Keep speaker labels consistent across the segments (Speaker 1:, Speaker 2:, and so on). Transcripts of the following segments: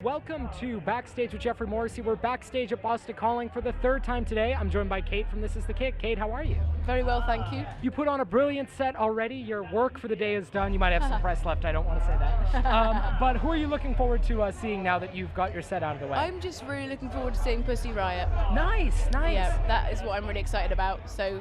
Speaker 1: Welcome to Backstage with Geoffrey Morrissey. We're backstage at Boston Calling for the third time today. I'm joined by Kate from This Is The Kick. Kate, how are you?
Speaker 2: Very well, thank you.
Speaker 1: You put on a brilliant set already. Your work for the day is done. You might have some press left. I don't want to say that. But who are you looking forward to seeing now that you've got your set out of the way?
Speaker 2: I'm just really looking forward to seeing Pussy Riot.
Speaker 1: Nice.
Speaker 2: Yeah, that is what I'm really excited about. So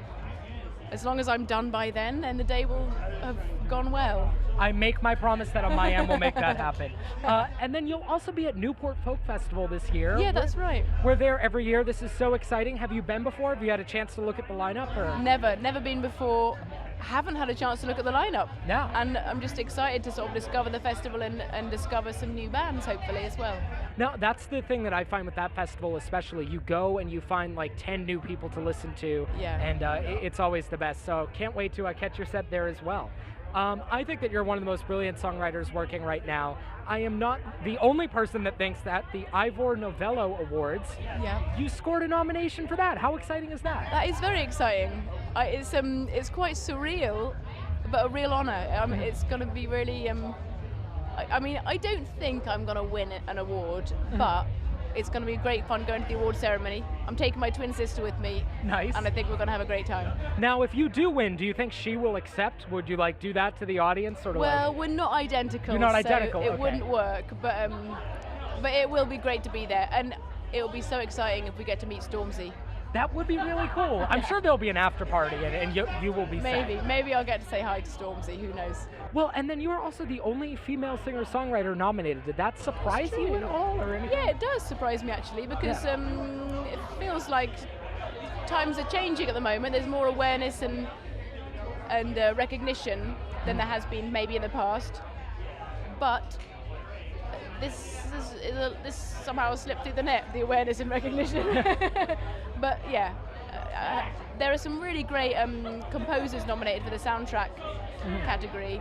Speaker 2: as long as I'm done by then the day will have gone well.
Speaker 1: I make my promise that on my end we'll make that happen. And then you'll also be at Newport Folk Festival this year.
Speaker 2: Yeah, that's right.
Speaker 1: We're there every year. This is so exciting. Have you been before? Have you had a chance to look at the lineup? Or?
Speaker 2: Never been before. Haven't had a chance to look at the lineup.
Speaker 1: No.
Speaker 2: And I'm just excited to sort of discover the festival and discover some new bands, hopefully, as well.
Speaker 1: No, that's the thing that I find with that festival especially. You go and you find like 10 new people to listen to.
Speaker 2: Yeah.
Speaker 1: And it's always the best. So can't wait to catch your set there as well. I think that you're one of the most brilliant songwriters working right now. I am not the only person that thinks that. The Ivor Novello Awards, you scored a nomination for that. How exciting is that?
Speaker 2: That is very exciting. It's quite surreal, but a real honour. It's going to be really. I don't think I'm going to win an award, but it's going to be great fun going to the award ceremony. I'm taking my twin sister with me.
Speaker 1: Nice.
Speaker 2: And I think we're going to have a great time.
Speaker 1: Now, if you do win, do you think she will accept? Would you do that to the audience?
Speaker 2: Well, we're not identical.
Speaker 1: You're not
Speaker 2: so
Speaker 1: identical.
Speaker 2: It wouldn't work, but it will be great to be there, and it will be so exciting if we get to meet StormZ.
Speaker 1: That would be really cool. I'm sure there'll be an after party, and you will be sad.
Speaker 2: Maybe I'll get to say hi to StormZ. Who knows?
Speaker 1: Well, and then you are also the only female singer-songwriter nominated. Did that surprise you at all, or anything?
Speaker 2: Yeah, it does surprise me actually, because it feels like times are changing at the moment. There's more awareness and recognition than there has been maybe in the past. But this somehow slipped through the net, the awareness and recognition. But yeah, there are some really great composers nominated for the soundtrack category.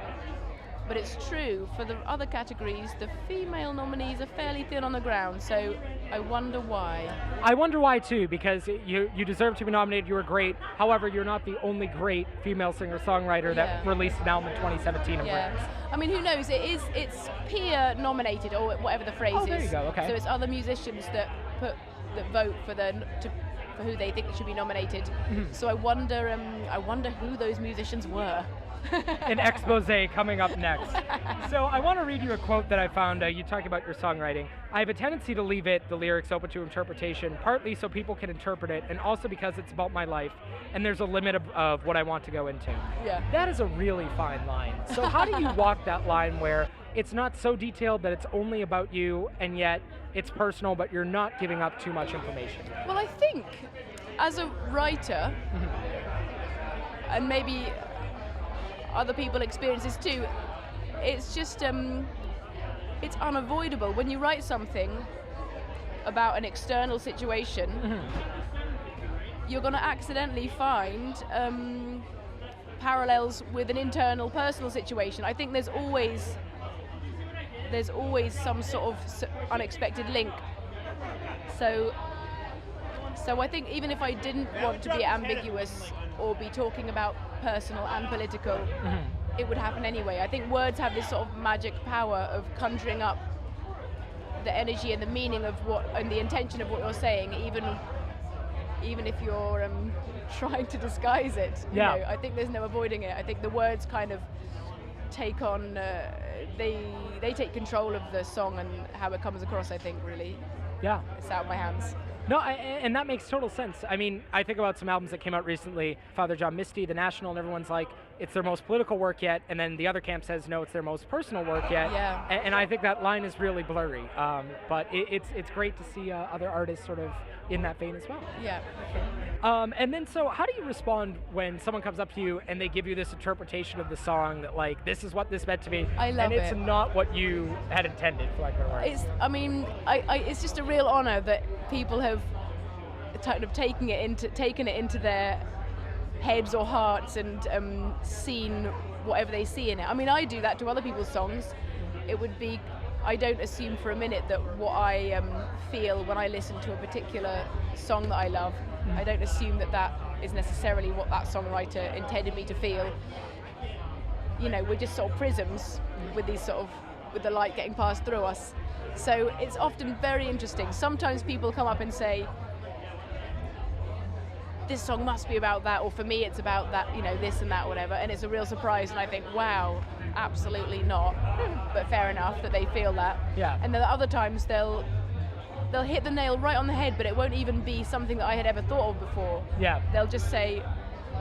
Speaker 2: But it's true, for the other categories, the female nominees are fairly thin on the ground, so I wonder why.
Speaker 1: I wonder why too, because you deserve to be nominated, you were great. However, you're not the only great female singer-songwriter that released an album in 2017 and wins.
Speaker 2: I mean, who knows, it's peer nominated, or whatever the phrase is.
Speaker 1: There you go, okay.
Speaker 2: So it's other musicians that vote for who they think should be nominated. So I wonder who those musicians were.
Speaker 1: An expose coming up next. So I want to read you a quote that I found. You talk about your songwriting. I have a tendency to leave the lyrics open to interpretation, partly so people can interpret it, and also because it's about my life, and there's a limit of what I want to go into.
Speaker 2: Yeah.
Speaker 1: That is a really fine line. So how do you walk that line where it's not so detailed that it's only about you, and yet it's personal, but you're not giving up too much information?
Speaker 2: Well, I think as a writer, and maybe other people experience this too, it's just it's unavoidable when you write something about an external situation. You're going to accidentally find parallels with an internal personal situation. I think there's always some sort of unexpected link. So I think even if I didn't want to be ambiguous or be talking about personal and political, it would happen anyway. I think words have this sort of magic power of conjuring up the energy and the meaning of and the intention of what you're saying, even if you're trying to disguise it. You know, I think there's no avoiding it. I think the words kind of take on, they take control of the song and how it comes across, I think, really. Yeah. It's out of my hands.
Speaker 1: No, and that makes total sense. I mean, I think about some albums that came out recently, Father John Misty, The National, and everyone's like, it's their most political work yet, and then the other camp says, no, it's their most personal work yet.
Speaker 2: Yeah.
Speaker 1: And I think that line is really blurry. But it's great to see other artists sort of in that vein as well.
Speaker 2: Yeah.
Speaker 1: And then, so how do you respond when someone comes up to you and they give you this interpretation of the song that, like, this is what this meant to be,
Speaker 2: I love
Speaker 1: and it's not what you had intended, for lack of a word?
Speaker 2: It's just a real honor that people have kind of taken it into their heads or hearts and seen whatever they see in it. I mean, I do that to other people's songs. I don't assume for a minute that what I feel when I listen to a particular song that I love, I don't assume that is necessarily what that songwriter intended me to feel. You know, we're just sort of prisms with these sort of with the light getting passed through us. So it's often very interesting. Sometimes people come up and say, this song must be about that, or for me it's about that, you know, this and that, whatever, and it's a real surprise, and I think, wow, absolutely not, but fair enough that they feel that.
Speaker 1: Yeah.
Speaker 2: And then other times they'll hit the nail right on the head, but it won't even be something that I had ever thought of before.
Speaker 1: Yeah.
Speaker 2: They'll just say,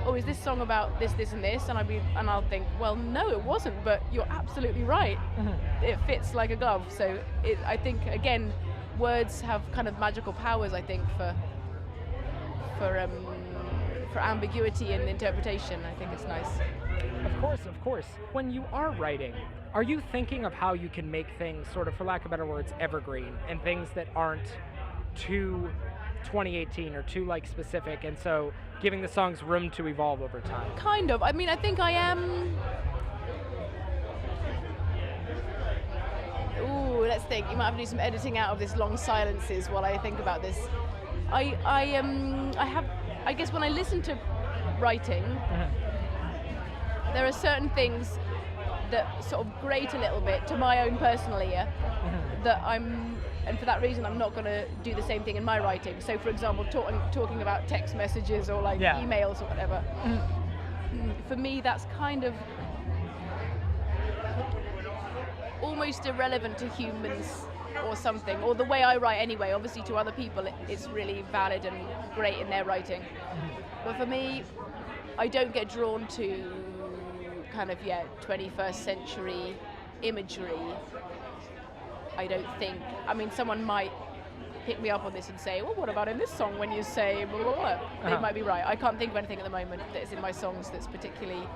Speaker 2: oh, is this song about this, this, and this? And I'll think, well, no, it wasn't, but you're absolutely right. Mm-hmm. It fits like a glove. So I think, again, words have kind of magical powers, I think, for ambiguity and interpretation. I think it's nice.
Speaker 1: Of course. When you are writing, are you thinking of how you can make things sort of, for lack of better words, evergreen, and things that aren't too 2018 or too like specific, and so giving the songs room to evolve over time?
Speaker 2: Kind of. I mean, I think I am. Ooh, let's think. You might have to do some editing out of this long silences while I think about this. I guess when I listen to writing, mm-hmm. there are certain things that sort of grate a little bit to my own personal ear, mm-hmm. And for that reason I'm not going to do the same thing in my writing. So for example, talking about text messages or like emails or whatever, mm-hmm. for me that's kind of almost irrelevant to humans or something, or the way I write anyway. Obviously to other people it's really valid and great in their writing, but for me I don't get drawn to kind of 21st century imagery, I don't think. I mean, someone might pick me up on this and say, well, what about in this song when you say blah, blah, blah? They might be right. I can't think of anything at the moment that's in my songs that's particularly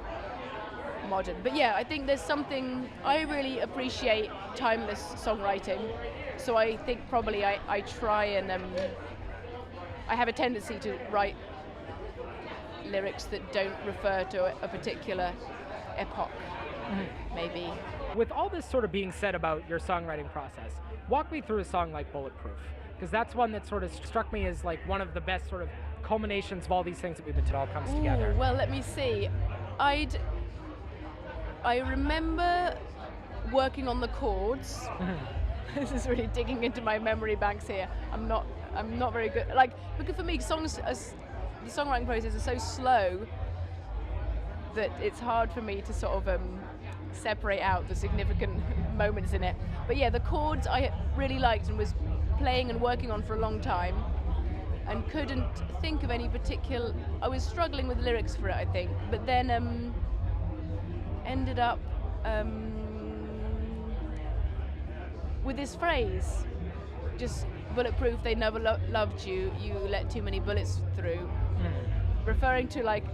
Speaker 2: modern. But yeah, I think there's something, I really appreciate timeless songwriting. So I think probably I try and I have a tendency to write lyrics that don't refer to a particular epoch, maybe.
Speaker 1: With all this sort of being said about your songwriting process, walk me through a song like Bulletproof, because that's one that sort of struck me as like one of the best sort of culminations of all these things that we've been to, all comes together.
Speaker 2: Well, let me see. I remember working on the chords. This is really digging into my memory banks here. I'm not very good. Like, because for me, the songwriting process is so slow that it's hard for me to sort of separate out the significant moments in it. But yeah, the chords I really liked and was playing and working on for a long time, and couldn't think of any particular. I was struggling with lyrics for it, I think, but then ended up with this phrase, just bulletproof, they never loved you, you let too many bullets through, referring to like,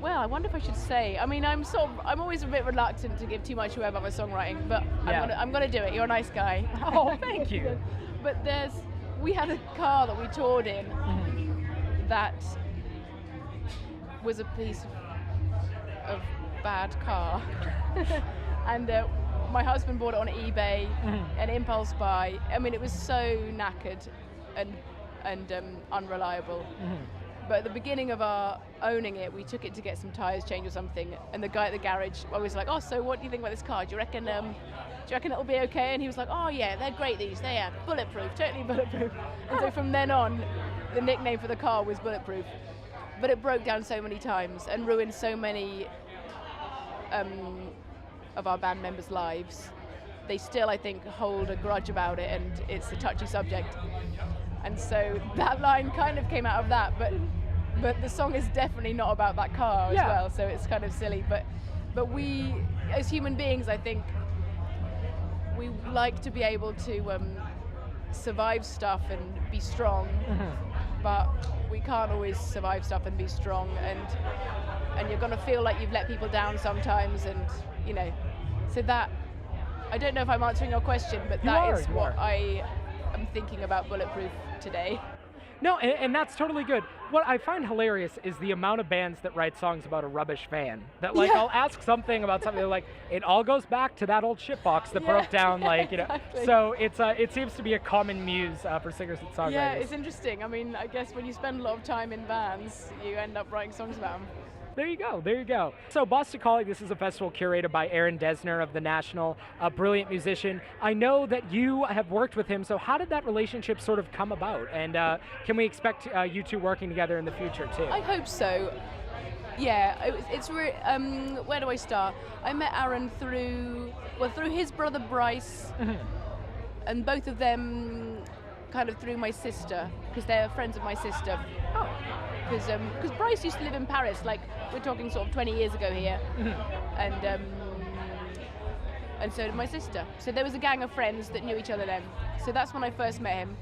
Speaker 2: well, I wonder if I should say, I mean, I'm always a bit reluctant to give too much away about my songwriting, but I'm gonna do it. You're a nice guy.
Speaker 1: Oh, thank you.
Speaker 2: But we had a car that we toured in that was a piece of bad car. And my husband bought it on eBay, an impulse buy. I mean, it was so knackered and unreliable. But at the beginning of our owning it, we took it to get some tires changed or something, and the guy at the garage was like, oh, so what do you think about this car? Do you reckon it'll be okay? And he was like, oh yeah, they're great, these, they are bulletproof, totally bulletproof. And so from then on, the nickname for the car was Bulletproof. But it broke down so many times and ruined so many of our band members' lives. They still, I think, hold a grudge about it, and it's a touchy subject. And so that line kind of came out of that, but the song is definitely not about that car as well, so it's kind of silly. But we, as human beings, I think, we like to be able to survive stuff and be strong, but we can't always survive stuff and be strong, and you're going to feel like you've let people down sometimes, and, you know, so that, I don't know if I'm answering your question, but that is what I am thinking about Bulletproof today.
Speaker 1: No, and that's totally good. What I find hilarious is the amount of bands that write songs about a rubbish van. That like, I'll ask something about something, like, it all goes back to that old shitbox that broke down, like, you know.
Speaker 2: Exactly.
Speaker 1: So it seems to be a common muse for singers and songwriters.
Speaker 2: Yeah, it's interesting. I mean, I guess when you spend a lot of time in bands, you end up writing songs about them.
Speaker 1: There you go, there you go. So Boston Calling, this is a festival curated by Aaron Dessner of The National, a brilliant musician. I know that you have worked with him, so how did that relationship sort of come about? And can we expect you two working together in the future too?
Speaker 2: I hope so. Yeah, where do I start? I met Aaron through his brother Bryce, and both of them kind of through my sister, because they're friends of my sister.
Speaker 1: Oh.
Speaker 2: Because Bryce used to live in Paris, like we're talking sort of 20 years ago here, and so did my sister. So there was a gang of friends that knew each other then. So that's when I first met him.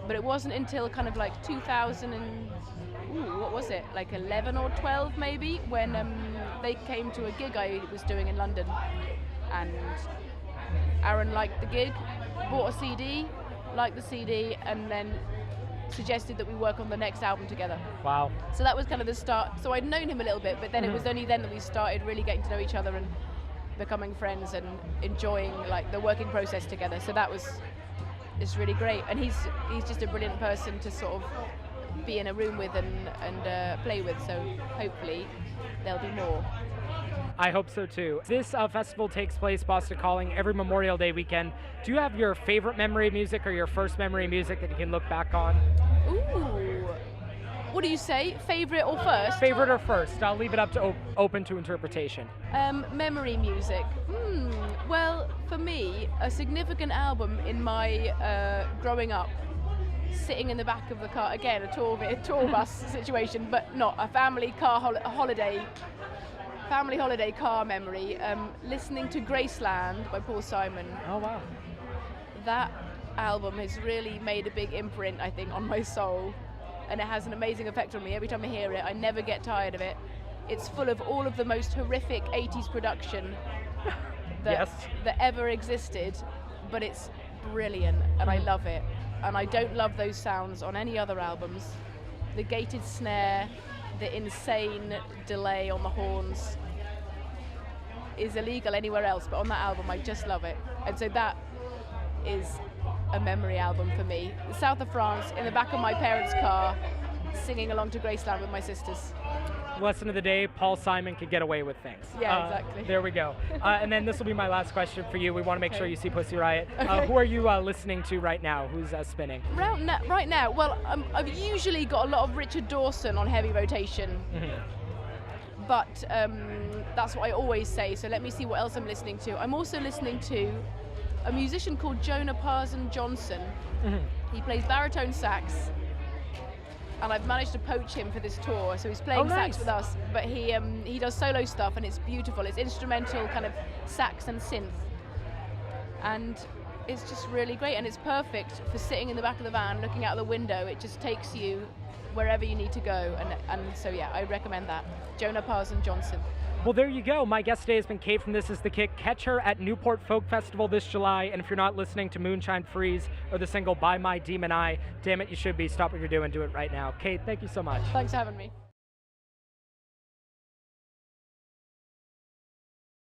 Speaker 2: But it wasn't until kind of like 2000 and what was it, like 11 or 12 maybe, when they came to a gig I was doing in London, and Aaron liked the gig, bought a CD, liked the CD, and then suggested that we work on the next album together.
Speaker 1: Wow.
Speaker 2: So that was kind of the start. So I'd known him a little bit, but then it was only then that we started really getting to know each other and becoming friends and enjoying like the working process together. So it's really great, and he's just a brilliant person to sort of be in a room with and play with, so hopefully there'll be more.
Speaker 1: I hope so too. This festival takes place, Boston Calling, every Memorial Day weekend. Do you have your favorite memory of music or your first memory of music that you can look back on?
Speaker 2: Ooh, what do you say, favorite or first?
Speaker 1: Favorite or first? I'll leave it up to open to interpretation.
Speaker 2: Memory music. Well, for me, a significant album in my growing up, sitting in the back of the car, again a tour bus situation, but not a family car holiday car memory, listening to Graceland by Paul Simon.
Speaker 1: Oh wow.
Speaker 2: That album has really made a big imprint, I think, on my soul, and it has an amazing effect on me. Every time I hear it, I never get tired of it. It's full of all of the most horrific 80s production that ever existed, but it's brilliant, and I love it. And I don't love those sounds on any other albums. The gated snare, the insane delay on the horns is illegal anywhere else, but on that album I just love it. And so that is a memory album for me. The south of France, in the back of my parents' car, singing along to Graceland with my sisters.
Speaker 1: Lesson of the day, Paul Simon could get away with things.
Speaker 2: Yeah, exactly.
Speaker 1: There we go. And then this will be my last question for you. We want to make sure you see Pussy Riot.
Speaker 2: Okay.
Speaker 1: Who are you listening to right now? Who's spinning?
Speaker 2: Right now, well, I've usually got a lot of Richard Dawson on heavy rotation. But that's what I always say, so let me see what else I'm listening to. I'm also listening to a musician called Jonah Parson Johnson. He plays baritone sax, and I've managed to poach him for this tour, so he's playing sax with us, but he does solo stuff, and it's beautiful. It's instrumental kind of sax and synth, and it's just really great, and it's perfect for sitting in the back of the van looking out the window. It just takes you wherever you need to go, and so yeah, I recommend that. Jonah Parson Johnson.
Speaker 1: Well, there you go. My guest today has been Kate from This Is The Kick. Catch her at Newport Folk Festival this July, and if you're not listening to Moonshine Freeze or the single By My Demon Eye, damn it, you should be. Stop what you're doing, do it right now. Kate, thank you so much.
Speaker 2: Thanks for having me.